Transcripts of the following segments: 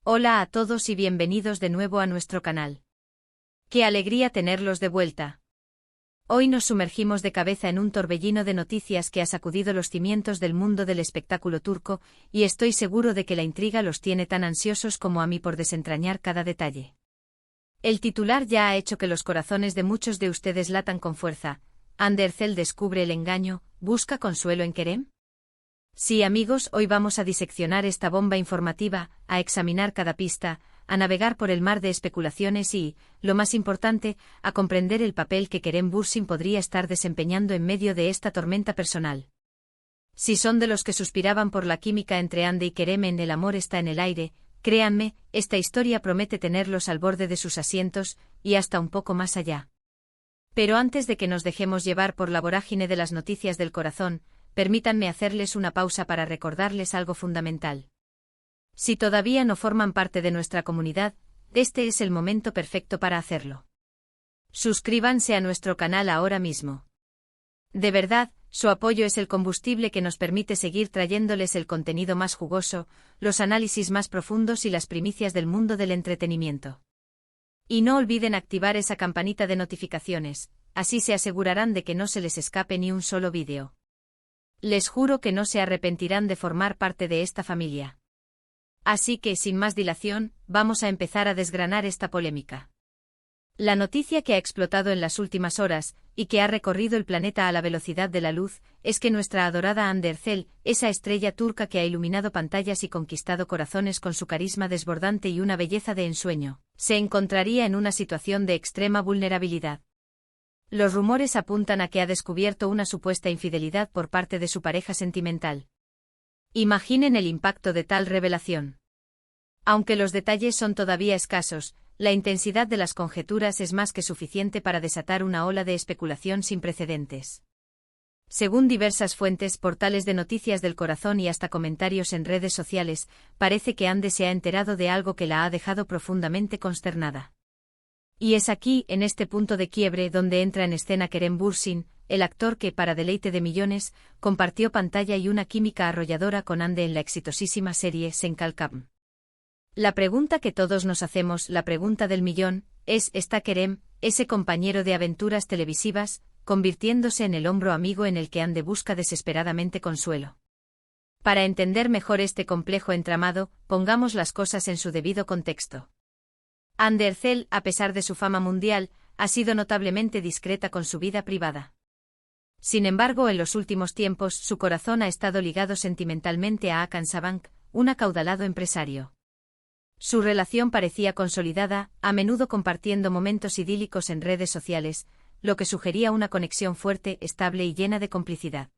Hola a todos y bienvenidos de nuevo a nuestro canal. ¡Qué alegría tenerlos de vuelta! Hoy nos sumergimos de cabeza en un torbellino de noticias que ha sacudido los cimientos del mundo del espectáculo turco, y estoy seguro de que la intriga los tiene tan ansiosos como a mí por desentrañar cada detalle. El titular ya ha hecho que los corazones de muchos de ustedes latan con fuerza. Hande Erçel descubre el engaño, ¿busca consuelo en Kerem? Sí, amigos, hoy vamos a diseccionar esta bomba informativa, a examinar cada pista, a navegar por el mar de especulaciones y, lo más importante, a comprender el papel que Kerem Bürsin podría estar desempeñando en medio de esta tormenta personal. Si son de los que suspiraban por la química entre Hande y Kerem en El amor está en el aire, créanme, esta historia promete tenerlos al borde de sus asientos, y hasta un poco más allá. Pero antes de que nos dejemos llevar por la vorágine de las noticias del corazón, permítanme hacerles una pausa para recordarles algo fundamental. Si todavía no forman parte de nuestra comunidad, este es el momento perfecto para hacerlo. Suscríbanse a nuestro canal ahora mismo. De verdad, su apoyo es el combustible que nos permite seguir trayéndoles el contenido más jugoso, los análisis más profundos y las primicias del mundo del entretenimiento. Y no olviden activar esa campanita de notificaciones, así se asegurarán de que no se les escape ni un solo vídeo. Les juro que no se arrepentirán de formar parte de esta familia. Así que, sin más dilación, vamos a empezar a desgranar esta polémica. La noticia que ha explotado en las últimas horas, y que ha recorrido el planeta a la velocidad de la luz, es que nuestra adorada Hande Erçel, esa estrella turca que ha iluminado pantallas y conquistado corazones con su carisma desbordante y una belleza de ensueño, se encontraría en una situación de extrema vulnerabilidad. Los rumores apuntan a que ha descubierto una supuesta infidelidad por parte de su pareja sentimental. Imaginen el impacto de tal revelación. Aunque los detalles son todavía escasos, la intensidad de las conjeturas es más que suficiente para desatar una ola de especulación sin precedentes. Según diversas fuentes, portales de noticias del corazón y hasta comentarios en redes sociales, parece que Hande se ha enterado de algo que la ha dejado profundamente consternada. Y es aquí, en este punto de quiebre, donde entra en escena Kerem Bürsin, el actor que, para deleite de millones, compartió pantalla y una química arrolladora con Hande en la exitosísima serie Sen Kalkam. La pregunta que todos nos hacemos, la pregunta del millón, es: ¿está Kerem, ese compañero de aventuras televisivas, convirtiéndose en el hombro amigo en el que Hande busca desesperadamente consuelo? Para entender mejor este complejo entramado, pongamos las cosas en su debido contexto. Hande Erçel, a pesar de su fama mundial, ha sido notablemente discreta con su vida privada. Sin embargo, en los últimos tiempos, su corazón ha estado ligado sentimentalmente a Hakan Sabank, un acaudalado empresario. Su relación parecía consolidada, a menudo compartiendo momentos idílicos en redes sociales, lo que sugería una conexión fuerte, estable y llena de complicidad.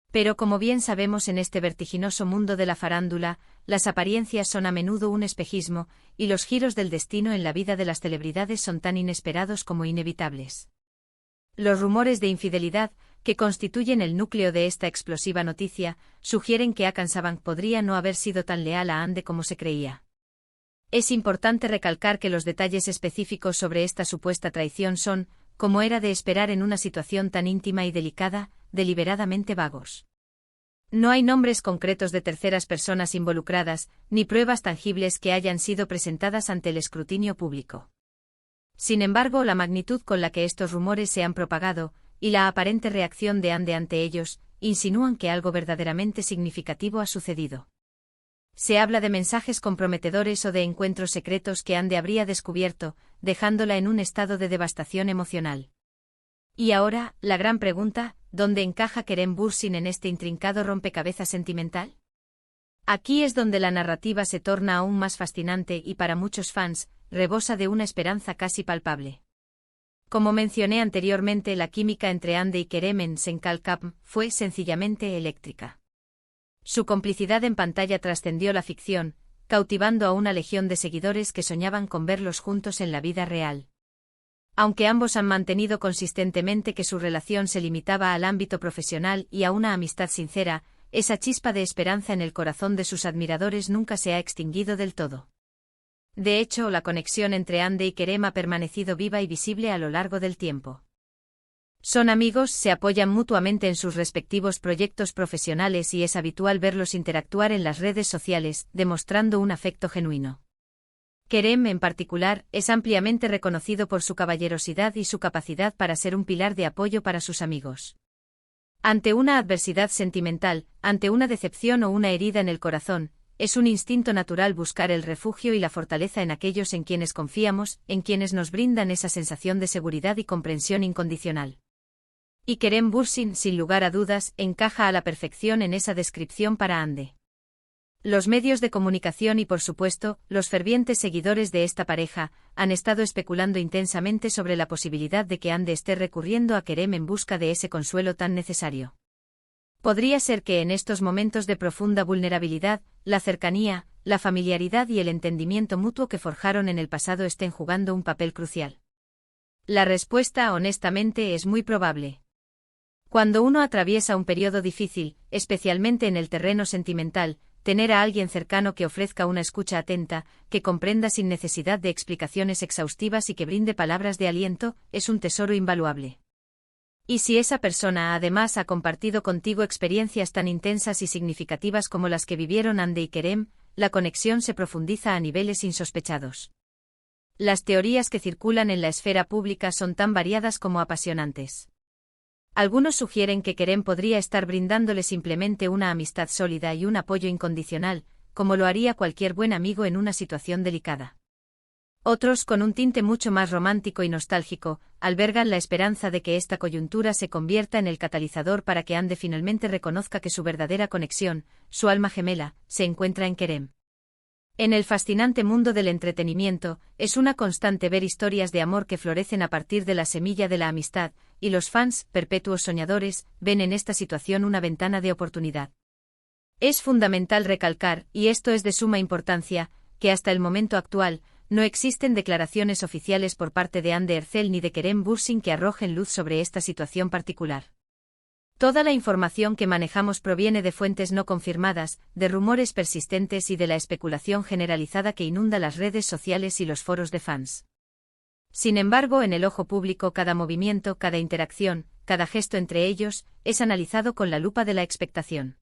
Pero como bien sabemos, en este vertiginoso mundo de la farándula, las apariencias son a menudo un espejismo, y los giros del destino en la vida de las celebridades son tan inesperados como inevitables. Los rumores de infidelidad, que constituyen el núcleo de esta explosiva noticia, sugieren que Hakan Sabank podría no haber sido tan leal a Hande como se creía. Es importante recalcar que los detalles específicos sobre esta supuesta traición son, como era de esperar en una situación tan íntima y delicada, deliberadamente vagos. No hay nombres concretos de terceras personas involucradas, ni pruebas tangibles que hayan sido presentadas ante el escrutinio público. Sin embargo, la magnitud con la que estos rumores se han propagado, y la aparente reacción de Hande ante ellos, insinúan que algo verdaderamente significativo ha sucedido. Se habla de mensajes comprometedores o de encuentros secretos que Hande habría descubierto, dejándola en un estado de devastación emocional. Y ahora, la gran pregunta: ¿dónde encaja Kerem Bürsin en este intrincado rompecabezas sentimental? Aquí es donde la narrativa se torna aún más fascinante y, para muchos fans, rebosa de una esperanza casi palpable. Como mencioné anteriormente, la química entre Hande y Kerem en Sen Kalkam fue sencillamente eléctrica. Su complicidad en pantalla trascendió la ficción, cautivando a una legión de seguidores que soñaban con verlos juntos en la vida real. Aunque ambos han mantenido consistentemente que su relación se limitaba al ámbito profesional y a una amistad sincera, esa chispa de esperanza en el corazón de sus admiradores nunca se ha extinguido del todo. De hecho, la conexión entre Hande y Kerem ha permanecido viva y visible a lo largo del tiempo. Son amigos, se apoyan mutuamente en sus respectivos proyectos profesionales y es habitual verlos interactuar en las redes sociales, demostrando un afecto genuino. Kerem, en particular, es ampliamente reconocido por su caballerosidad y su capacidad para ser un pilar de apoyo para sus amigos. Ante una adversidad sentimental, ante una decepción o una herida en el corazón, es un instinto natural buscar el refugio y la fortaleza en aquellos en quienes confiamos, en quienes nos brindan esa sensación de seguridad y comprensión incondicional. Y Kerem Bürsin, sin lugar a dudas, encaja a la perfección en esa descripción para Hande. Los medios de comunicación y, por supuesto, los fervientes seguidores de esta pareja, han estado especulando intensamente sobre la posibilidad de que Hande esté recurriendo a Kerem en busca de ese consuelo tan necesario. Podría ser que en estos momentos de profunda vulnerabilidad, la cercanía, la familiaridad y el entendimiento mutuo que forjaron en el pasado estén jugando un papel crucial. La respuesta, honestamente, es muy probable. Cuando uno atraviesa un periodo difícil, especialmente en el terreno sentimental, tener a alguien cercano que ofrezca una escucha atenta, que comprenda sin necesidad de explicaciones exhaustivas y que brinde palabras de aliento, es un tesoro invaluable. Y si esa persona además ha compartido contigo experiencias tan intensas y significativas como las que vivieron Hande y Kerem, la conexión se profundiza a niveles insospechados. Las teorías que circulan en la esfera pública son tan variadas como apasionantes. Algunos sugieren que Kerem podría estar brindándole simplemente una amistad sólida y un apoyo incondicional, como lo haría cualquier buen amigo en una situación delicada. Otros, con un tinte mucho más romántico y nostálgico, albergan la esperanza de que esta coyuntura se convierta en el catalizador para que Hande finalmente reconozca que su verdadera conexión, su alma gemela, se encuentra en Kerem. En el fascinante mundo del entretenimiento, es una constante ver historias de amor que florecen a partir de la semilla de la amistad, y los fans, perpetuos soñadores, ven en esta situación una ventana de oportunidad. Es fundamental recalcar, y esto es de suma importancia, que hasta el momento actual, no existen declaraciones oficiales por parte de Hande Erçel ni de Kerem Bürsin que arrojen luz sobre esta situación particular. Toda la información que manejamos proviene de fuentes no confirmadas, de rumores persistentes y de la especulación generalizada que inunda las redes sociales y los foros de fans. Sin embargo, en el ojo público cada movimiento, cada interacción, cada gesto entre ellos, es analizado con la lupa de la expectación.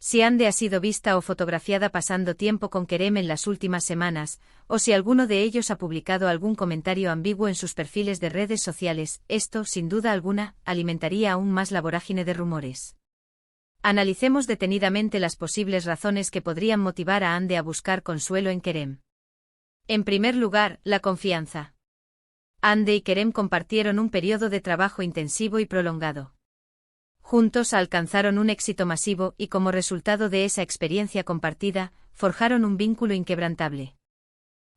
Si Hande ha sido vista o fotografiada pasando tiempo con Kerem en las últimas semanas, o si alguno de ellos ha publicado algún comentario ambiguo en sus perfiles de redes sociales, esto, sin duda alguna, alimentaría aún más la vorágine de rumores. Analicemos detenidamente las posibles razones que podrían motivar a Hande a buscar consuelo en Kerem. En primer lugar, la confianza. Hande y Kerem compartieron un periodo de trabajo intensivo y prolongado. Juntos alcanzaron un éxito masivo y como resultado de esa experiencia compartida, forjaron un vínculo inquebrantable.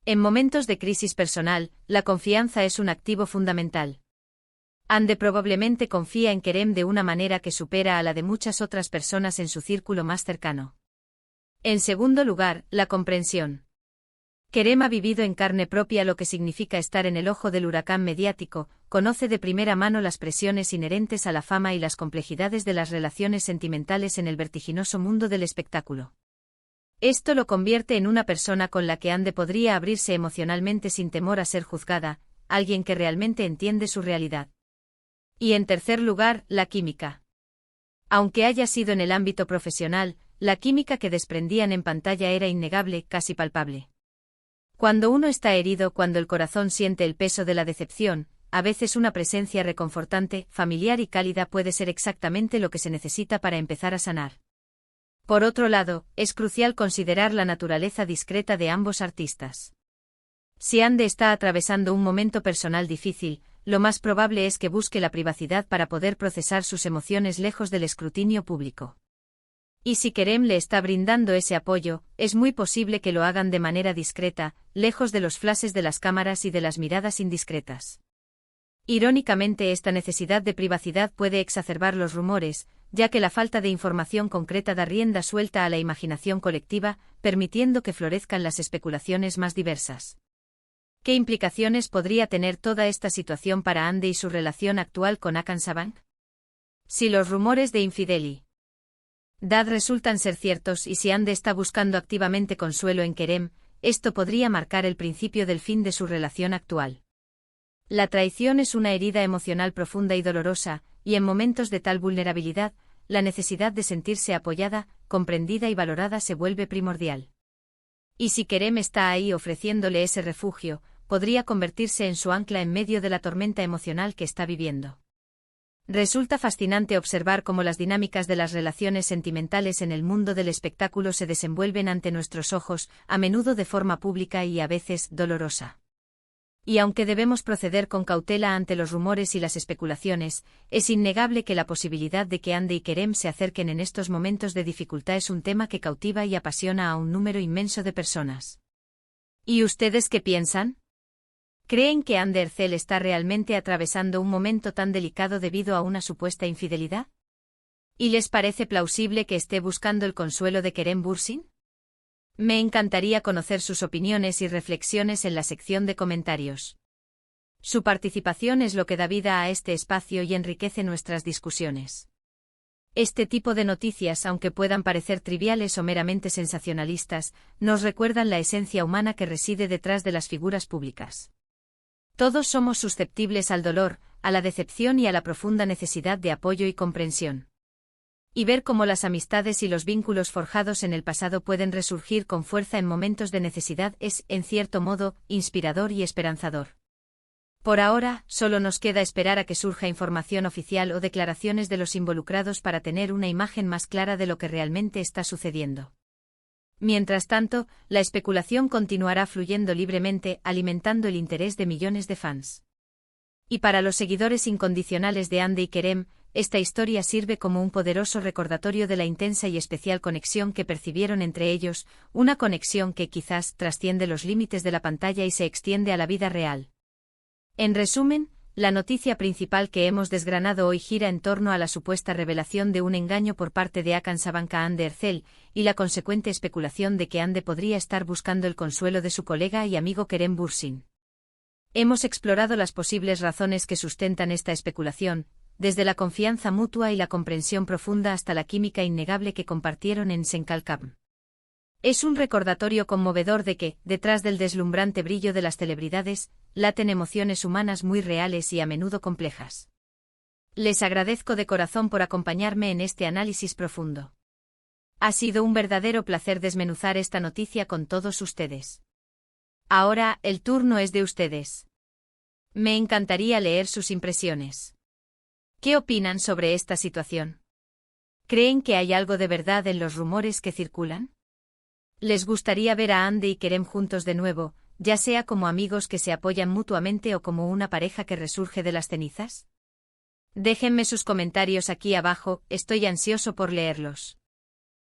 En momentos de crisis personal, la confianza es un activo fundamental. Hande probablemente confía en Kerem de una manera que supera a la de muchas otras personas en su círculo más cercano. En segundo lugar, la comprensión. Kerem ha vivido en carne propia lo que significa estar en el ojo del huracán mediático, conoce de primera mano las presiones inherentes a la fama y las complejidades de las relaciones sentimentales en el vertiginoso mundo del espectáculo. Esto lo convierte en una persona con la que Hande podría abrirse emocionalmente sin temor a ser juzgada, alguien que realmente entiende su realidad. Y en tercer lugar, la química. Aunque haya sido en el ámbito profesional, la química que desprendían en pantalla era innegable, casi palpable. Cuando uno está herido, cuando el corazón siente el peso de la decepción, a veces una presencia reconfortante, familiar y cálida puede ser exactamente lo que se necesita para empezar a sanar. Por otro lado, es crucial considerar la naturaleza discreta de ambos artistas. Si Hande está atravesando un momento personal difícil, lo más probable es que busque la privacidad para poder procesar sus emociones lejos del escrutinio público. Y si Kerem le está brindando ese apoyo, es muy posible que lo hagan de manera discreta, lejos de los flashes de las cámaras y de las miradas indiscretas. Irónicamente, esta necesidad de privacidad puede exacerbar los rumores, ya que la falta de información concreta da rienda suelta a la imaginación colectiva, permitiendo que florezcan las especulaciones más diversas. ¿Qué implicaciones podría tener toda esta situación para Hande y su relación actual con Hakan Sabank? Si los rumores de infidelidad resultan ser ciertos y si Hande está buscando activamente consuelo en Kerem, esto podría marcar el principio del fin de su relación actual. La traición es una herida emocional profunda y dolorosa, y en momentos de tal vulnerabilidad, la necesidad de sentirse apoyada, comprendida y valorada se vuelve primordial. Y si Kerem está ahí ofreciéndole ese refugio, podría convertirse en su ancla en medio de la tormenta emocional que está viviendo. Resulta fascinante observar cómo las dinámicas de las relaciones sentimentales en el mundo del espectáculo se desenvuelven ante nuestros ojos, a menudo de forma pública y a veces dolorosa. Y aunque debemos proceder con cautela ante los rumores y las especulaciones, es innegable que la posibilidad de que Hande y Kerem se acerquen en estos momentos de dificultad es un tema que cautiva y apasiona a un número inmenso de personas. ¿Y ustedes qué piensan? ¿Creen que Hande Erçel está realmente atravesando un momento tan delicado debido a una supuesta infidelidad? ¿Y les parece plausible que esté buscando el consuelo de Kerem Bürsin? Me encantaría conocer sus opiniones y reflexiones en la sección de comentarios. Su participación es lo que da vida a este espacio y enriquece nuestras discusiones. Este tipo de noticias, aunque puedan parecer triviales o meramente sensacionalistas, nos recuerdan la esencia humana que reside detrás de las figuras públicas. Todos somos susceptibles al dolor, a la decepción y a la profunda necesidad de apoyo y comprensión. Y ver cómo las amistades y los vínculos forjados en el pasado pueden resurgir con fuerza en momentos de necesidad es, en cierto modo, inspirador y esperanzador. Por ahora, solo nos queda esperar a que surja información oficial o declaraciones de los involucrados para tener una imagen más clara de lo que realmente está sucediendo. Mientras tanto, la especulación continuará fluyendo libremente, alimentando el interés de millones de fans. Y para los seguidores incondicionales de Hande y Kerem, esta historia sirve como un poderoso recordatorio de la intensa y especial conexión que percibieron entre ellos, una conexión que quizás trasciende los límites de la pantalla y se extiende a la vida real. En resumen, la noticia principal que hemos desgranado hoy gira en torno a la supuesta revelación de un engaño por parte de Hakan Sabancı Hande Erçel y la consecuente especulación de que Hande podría estar buscando el consuelo de su colega y amigo Kerem Bürsin. Hemos explorado las posibles razones que sustentan esta especulación, desde la confianza mutua y la comprensión profunda hasta la química innegable que compartieron en Senkalkam. Es un recordatorio conmovedor de que, detrás del deslumbrante brillo de las celebridades, laten emociones humanas muy reales y a menudo complejas. Les agradezco de corazón por acompañarme en este análisis profundo. Ha sido un verdadero placer desmenuzar esta noticia con todos ustedes. Ahora, el turno es de ustedes. Me encantaría leer sus impresiones. ¿Qué opinan sobre esta situación? ¿Creen que hay algo de verdad en los rumores que circulan? ¿Les gustaría ver a Hande y Kerem juntos de nuevo, ya sea como amigos que se apoyan mutuamente o como una pareja que resurge de las cenizas? Déjenme sus comentarios aquí abajo, estoy ansioso por leerlos.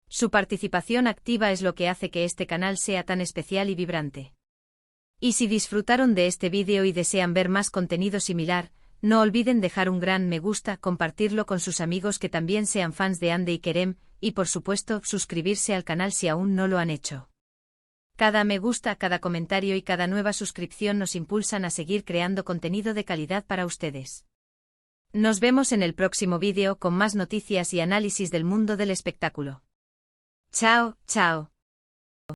Su participación activa es lo que hace que este canal sea tan especial y vibrante. Y si disfrutaron de este vídeo y desean ver más contenido similar, no olviden dejar un gran me gusta, compartirlo con sus amigos que también sean fans de Hande y Kerem, y por supuesto, suscribirse al canal si aún no lo han hecho. Cada me gusta, cada comentario y cada nueva suscripción nos impulsan a seguir creando contenido de calidad para ustedes. Nos vemos en el próximo vídeo con más noticias y análisis del mundo del espectáculo. Chao, chao.